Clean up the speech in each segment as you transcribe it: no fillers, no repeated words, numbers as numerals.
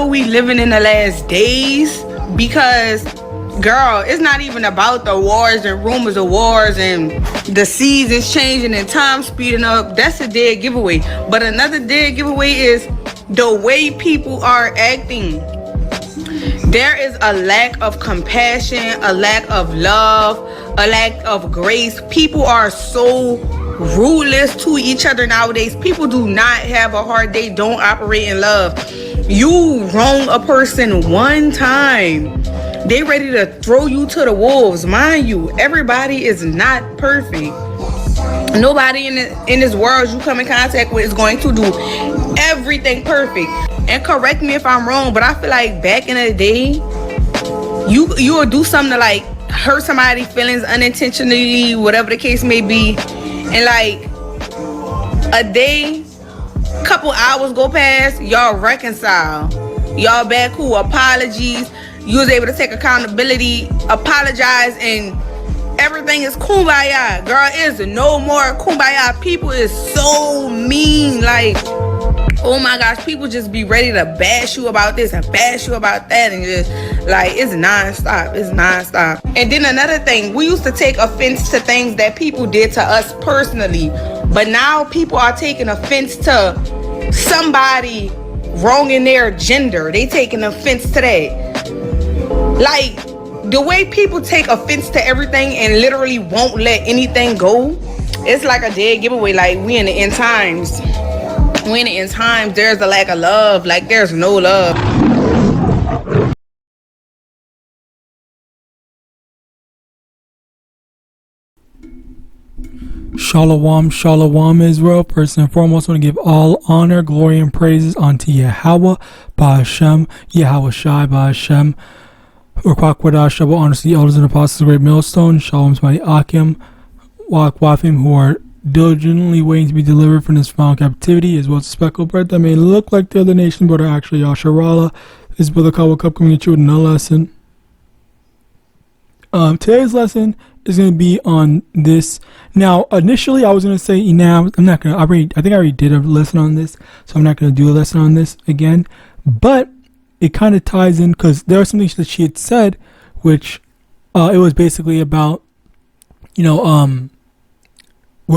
We living in the last days because, girl, it's not even about the wars and rumors of wars and the seasons changing and time speeding up. That's a dead giveaway. But another dead giveaway is the way people are acting. There is a lack of compassion, a lack of love, a lack of grace. People are so ruthless to each other nowadays. People do not have a heart. They don't operate in love. You wrong a person one time, they ready to throw you to the wolves. Mind you, everybody is not perfect. Nobody in this world you come in contact with is going to do everything perfect. And correct me if I'm wrong, but I feel like back in the day, you would do something to like hurt somebody's feelings unintentionally, whatever the case may be, and like a day, couple hours go past, y'all reconcile, y'all back cool, apologies, you was able to take accountability, apologize, and everything is kumbaya. Girl, is no more kumbaya. People is so mean. Like, oh my gosh, people just be ready to bash you about this and bash you about that, and just like it's nonstop. It's nonstop. And then another thing, we used to take offense to things that people did to us personally, but now people are taking offense to somebody wronging their gender. They taking offense to that. Like, the way people take offense to everything and literally won't let anything go, it's like a dead giveaway. Like, we in the end times. We in the end times. There's a lack of love. Like, there's no love. Shalom, shalom, Israel. First and foremost, I want to give all honor, glory, and praises unto Yahawah, Ba'ashem, YAHAWASHI, Ba'ashem. Urquaquada, Shabbat, honors to the elders and apostles of the great millstone. Shalom to my Akim, Wafim, who are diligently waiting to be delivered from this final captivity, as well as the speckled bread that may look like the other nations, but are actually Yasharala. This is Brother Kawa Cup coming at you with another lesson. Today's lesson is going to be on this. Now, initially, I was going to say, I'm not going to, I think I already did a lesson on this, so I'm not going to do a lesson on this again, but it kind of ties in, because there are some things that she had said, which, it was basically about, we're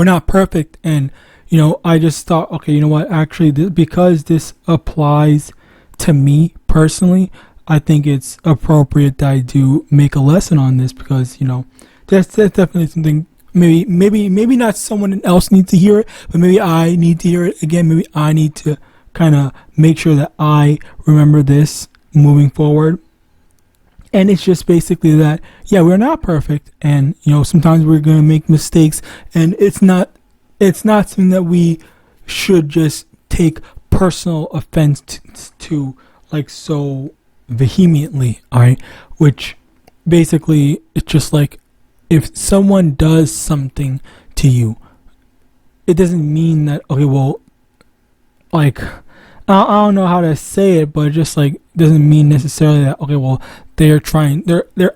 not perfect, and, I just thought, okay, you know what, actually, because this applies to me personally, I think it's appropriate that I do make a lesson on this, because, that's definitely something, maybe not someone else needs to hear it, but maybe I need to hear it again. Maybe I need to kind of make sure that I remember this moving forward. And it's just basically that, yeah, we're not perfect, and sometimes we're going to make mistakes, and it's not something that we should just take personal offense to like so vehemently, all right? Which basically, it's just like, if someone does something to you, it doesn't mean that, okay, well, like, I don't know how to say it, but it just like doesn't mean necessarily that, okay, well, they're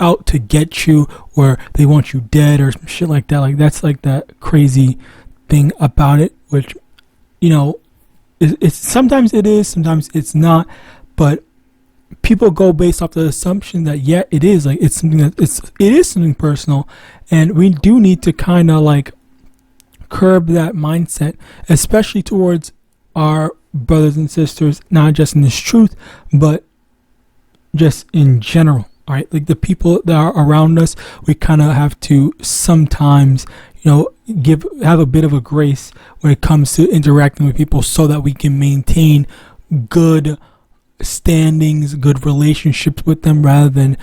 out to get you, or they want you dead, or some shit like that. Like, that's like that crazy thing about it, which, it's sometimes it is, sometimes it's not, but people go based off the assumption that, yeah, it is like, it's something that it is something personal, and we do need to kind of like curb that mindset, especially towards our brothers and sisters, not just in this truth, but just in general. All right, like the people that are around us, we kind of have to sometimes, have a bit of a grace when it comes to interacting with people, so that we can maintain good standings, good relationships with them, rather than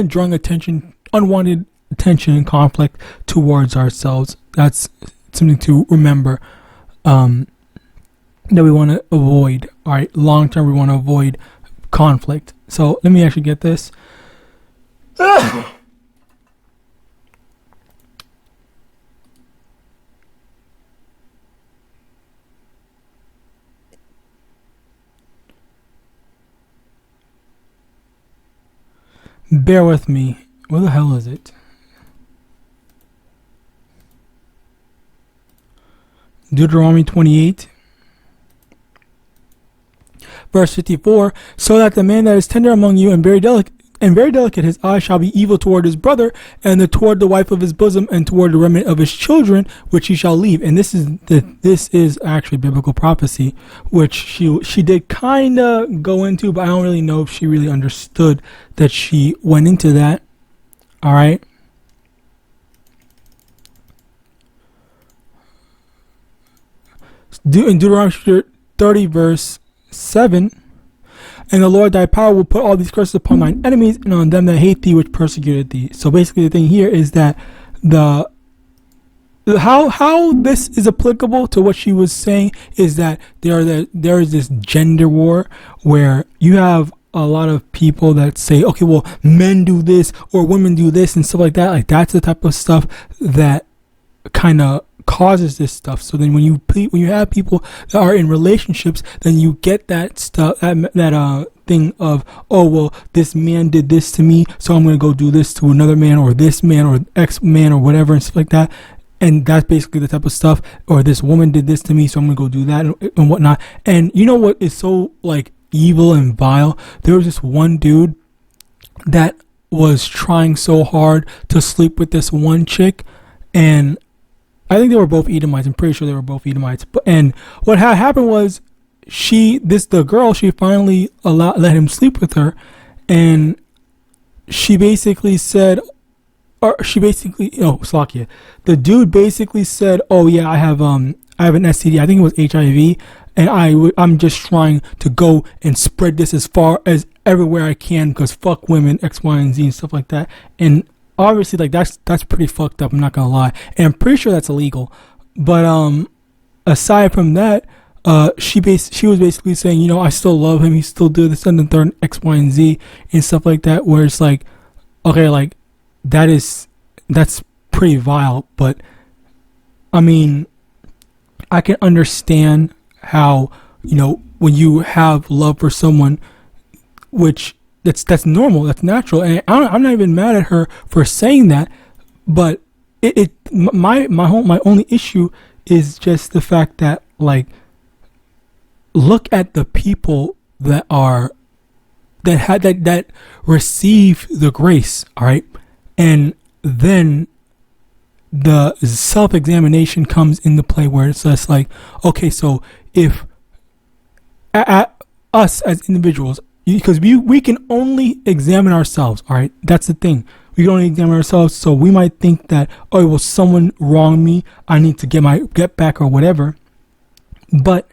drawing unwanted attention and conflict towards ourselves. That's something to remember, that we want to avoid. All right, long term, we want to avoid conflict. So let me actually get this. Bear with me. Where the hell is it? Deuteronomy 28. Verse 54, so that the man that is tender among you and very delicate, his eye shall be evil toward his brother, and toward the wife of his bosom, and toward the remnant of his children, which he shall leave. And this is actually biblical prophecy, which she did kind of go into, but I don't really know if she really understood that she went into that. All right. In Deuteronomy 30, verse 7, and the Lord thy power will put all these curses upon thine enemies and on them that hate thee, which persecuted thee. So basically the thing here is that how this is applicable to what she was saying is that there is this gender war where you have a lot of people that say, okay, well, men do this or women do this and stuff like that. Like, that's the type of stuff that kind of causes this stuff. So then when you have people that are in relationships, then you get that stuff, that thing of, oh, well, this man did this to me, so I'm going to go do this to another man, or this man or ex man or whatever and stuff like that. And that's basically the type of stuff. Or this woman did this to me, so I'm going to go do that and whatnot. And you know what is so like evil and vile? There was this one dude that was trying so hard to sleep with this one chick, and I think they were both Edomites. I'm pretty sure they were both Edomites. And what had happened was the girl finally let him sleep with her, and she basically said, Slakia. The dude basically said, oh yeah, I have an STD. I think it was HIV, and I'm just trying to go and spread this as far as everywhere I can because fuck women, X, Y, and Z and stuff like that. And obviously, like, that's pretty fucked up, I'm not gonna lie, and I'm pretty sure that's illegal. But aside from that, she was basically saying, you know, I still love him, he still do this and the third, X, Y, and Z and stuff like that, where it's like, okay, like, that's pretty vile. But I mean, I can understand how, you know, when you have love for someone, which that's normal, that's natural, and I'm not even mad at her for saying that. But my only issue is just the fact that, like, look at the people that receive the grace, all right, and then the self-examination comes into play where it's just like, okay, so if at us as individuals, because we can only examine ourselves, all right? That's the thing. We can only examine ourselves, so we might think that, oh, well, someone wronged me, I need to get back or whatever. But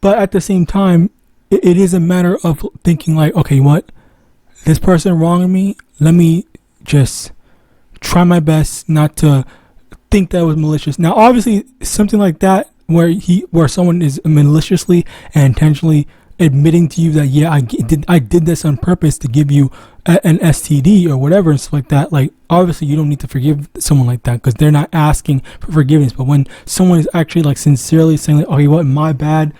at the same time, it is a matter of thinking like, okay, what? This person wronged me, let me just try my best not to think that it was malicious. Now, obviously, something like that, where someone is maliciously and intentionally admitting to you that, yeah, I did this on purpose to give you an STD or whatever and stuff like that. Like, obviously, you don't need to forgive someone like that because they're not asking for forgiveness. But when someone is actually like sincerely saying, like, okay, what, my bad,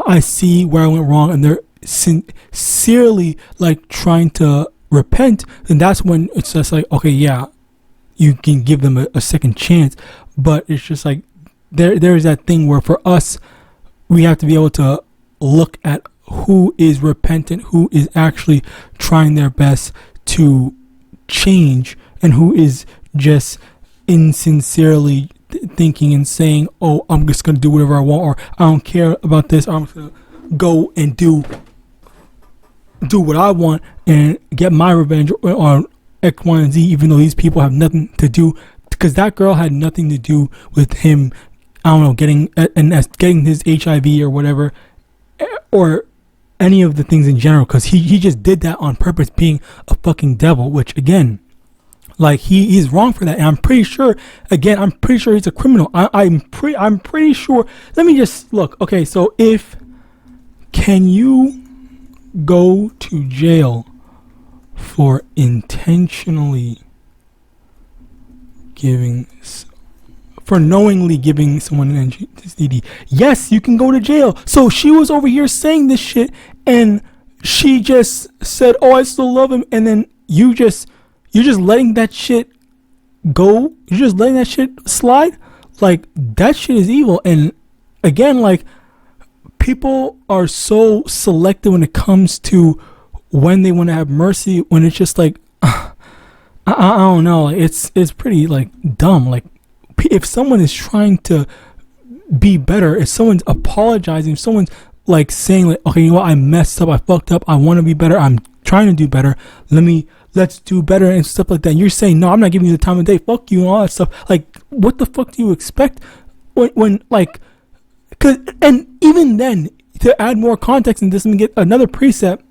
I see where I went wrong, and they're sincerely like trying to repent, then that's when it's just like, okay, yeah, you can give them a second chance. But it's just like, there is that thing where for us, we have to be able to look at who is repentant, who is actually trying their best to change, and who is just insincerely thinking and saying, oh, I'm just going to do whatever I want, or I don't care about this, I'm just going to go and do what I want and get my revenge on X, Y, and Z, even though these people have nothing to do, because that girl had nothing to do with him, I don't know, getting his HIV or whatever, or any of the things in general, because he just did that on purpose, being a fucking devil, which again, like, he's wrong for that. And I'm pretty sure he's a criminal. I'm pretty sure. Let me just look. Okay, so can you go to jail for intentionally knowingly giving someone an STD? Yes, you can go to jail. So she was over here saying this shit, and she just said, "Oh, I still love him," and then you're just letting that shit go. You're just letting that shit slide. Like, that shit is evil. And again, like, people are so selective when it comes to when they want to have mercy. When it's just like, I don't know. It's pretty like dumb. Like, if someone is trying to be better, if someone's apologizing, if someone's like saying like, okay, you know what, I messed up, I fucked up, I want to be better, I'm trying to do better, let's do better and stuff like that, and you're saying, no, I'm not giving you the time of day, fuck you and all that stuff. Like, what the fuck do you expect when like, cause, and even then, to add more context in this, let me get another precept.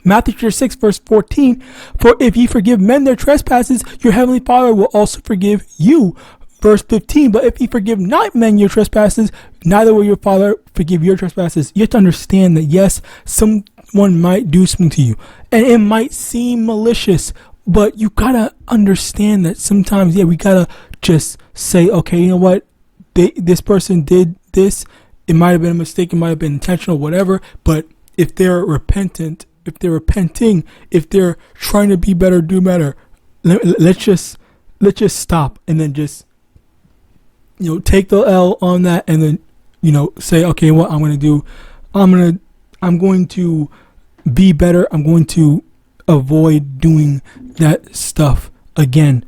Matthew chapter 6 verse 14, for if ye forgive men their trespasses, your heavenly Father will also forgive you. Verse 15, but if ye forgive not men your trespasses, neither will your Father forgive your trespasses. You have to understand that, yes, someone might do something to you, and it might seem malicious, but you gotta understand that sometimes, yeah, we gotta just say, okay, you know what, this person did this, it might have been a mistake, it might have been intentional, whatever, but if they're repentant, if they're repenting, if they're trying to be better, do better, let's just stop, and then just, you know, take the L on that, and then, you know, say, okay, what I'm going to do, I'm going to be better. I'm going to avoid doing that stuff again.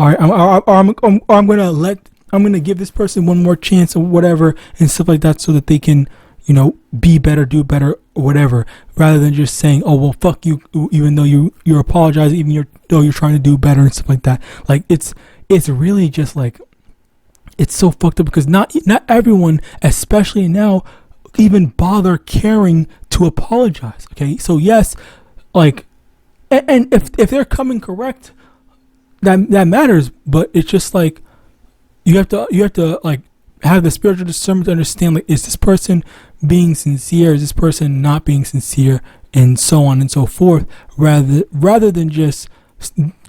All right. I'm going to give this person one more chance or whatever and stuff like that, so that they can, you know, be better, do better, or whatever, rather than just saying, oh, well, fuck you, even though you're apologizing, even though you're trying to do better and stuff like that. Like, it's really just like, it's so fucked up, because not everyone, especially now, even bother caring to apologize. Okay, so yes, like, and if they're coming correct, that matters. But it's just like, you have to like have the spiritual discernment to understand, like, is this person being sincere? Is this person not being sincere? And so on and so forth. Rather than just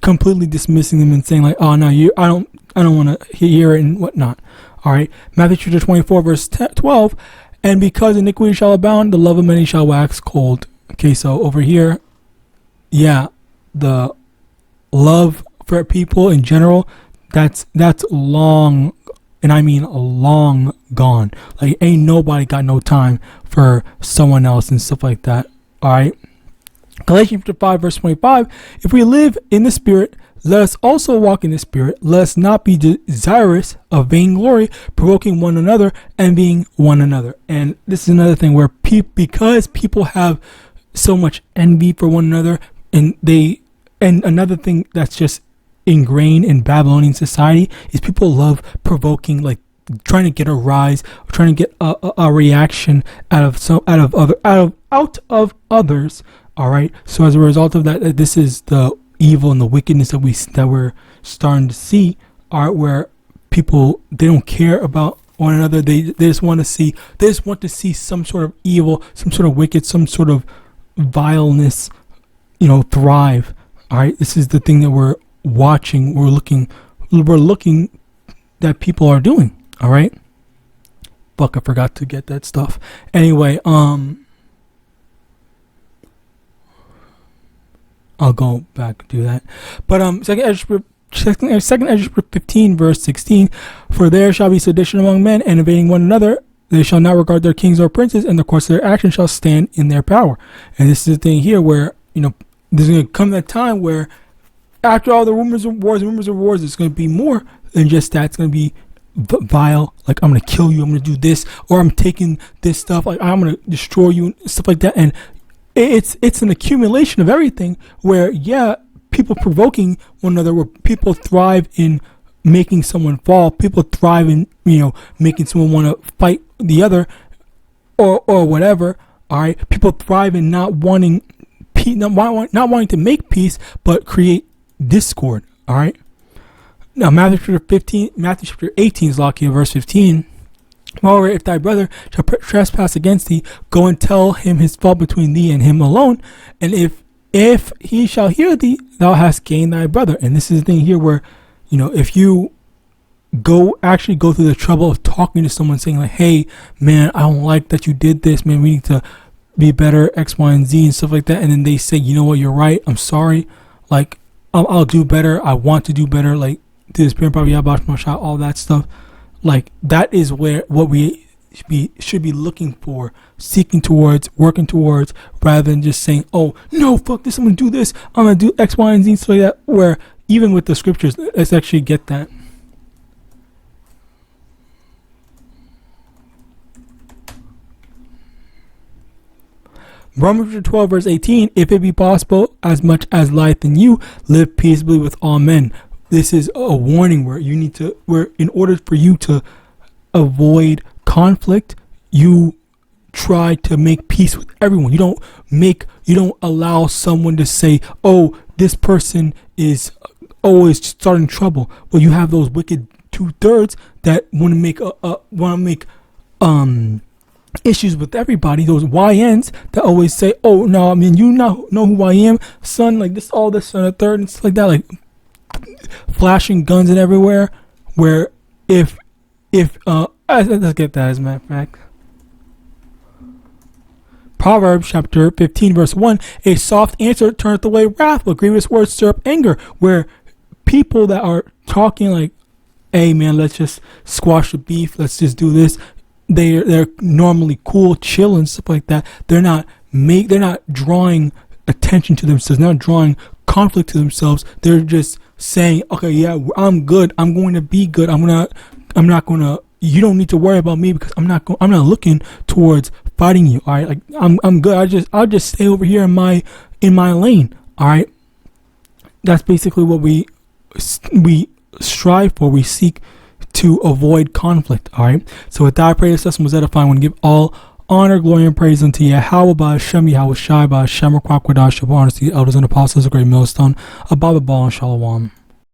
completely dismissing them and saying like, oh no, I don't want to hear it and whatnot. All right. Matthew chapter 24 verse 12, and because iniquity shall abound, the love of many shall wax cold. Okay, so over here, yeah, the love for people in general, that's long, and I mean long gone. Like, ain't nobody got no time for someone else and stuff like that. All right. Galatians chapter 5 verse 25, if we live in the Spirit, let us also walk in the Spirit. Let us not be desirous of vainglory, provoking one another, envying one another. And this is another thing where because people have so much envy for one another, and another thing that's just ingrained in Babylonian society is people love provoking, like trying to get a rise, or trying to get a reaction out of others. All right. So as a result of that, this is the evil and the wickedness that we're starting to see, are where people, they don't care about one another. They just want to see some sort of evil, some sort of wicked, some sort of vileness, you know, thrive. All right. This is the thing that we're watching. We're looking that people are doing. All right. Fuck, I forgot to get that stuff. Anyway, I'll go back and do that. But second Ezra 15 verse 16, for there shall be sedition among men, and invading one another. They shall not regard their kings or princes, and the course of their action shall stand in their power. And this is the thing here where, you know, there's going to come that time where, after all the rumors of wars, there's going to be more than just that. It's going to be vile, like, I'm going to kill you, I'm going to do this, or I'm taking this stuff, like, I'm going to destroy you, and stuff like that. And it's an accumulation of everything where, yeah, people provoking one another, where people thrive in making someone fall, people thrive in, you know, making someone want to fight the other, or whatever. All right, people thrive in not wanting to make peace, but create discord. All right. Now Matthew chapter 18 is locked in verse 15. Moreover, if thy brother shall trespass against thee, go and tell him his fault between thee and him alone. And if he shall hear thee, thou hast gained thy brother. And this is the thing here where, you know, if you actually go through the trouble of talking to someone, saying like, hey man, I don't like that you did this, man, we need to be better, X, Y, and Z and stuff like that, and then they say, you know what, you're right, I'm sorry, like I'll do better, I want to do better, like to the spirit of YAHAWAH, all that stuff. Like that is what we should be looking for, seeking towards, working towards, rather than just saying, oh no, fuck this, I'm gonna do this, I'm gonna do X, Y, and Z, so like that. Where even with the scriptures, let's actually get that. Romans 12 verse 18, if it be possible, as much as lieth in you, live peaceably with all men. This is a warning where you need to, where in order for you to avoid conflict, you try to make peace with everyone. You don't allow someone to say, oh, this person is always starting trouble. Well, you have those wicked 2/3 that want to make issues with everybody, those YNs that always say, oh no, I mean, you know who I am, son, like this, all this, and a third, and stuff like that, like flashing guns and everywhere. Where if let's get that as a matter of fact. Proverbs chapter 15 verse 1, a soft answer turneth away wrath, but grievous words stir up anger. Where people that are talking like, hey man, let's just squash the beef, let's just do this, they're normally cool, chill, and stuff like that. They're not drawing attention to themselves, not drawing conflict to themselves. They're just saying, okay, yeah, I'm good, I'm going to be good, I'm not gonna, you don't need to worry about me because I'm not looking towards fighting you. All right, like I'm good. I'll just stay over here in my lane. All right, that's basically what we strive for. We seek to avoid conflict. All right. So with that, I pray this lesson was edifying. I want to give all honor, glory, and praise unto YAHAWAH, Hashem, YAHAWASHI, Hashem, Shabawan, honor to the elders and apostles, a great millstone, a Bible ball, and Shalom.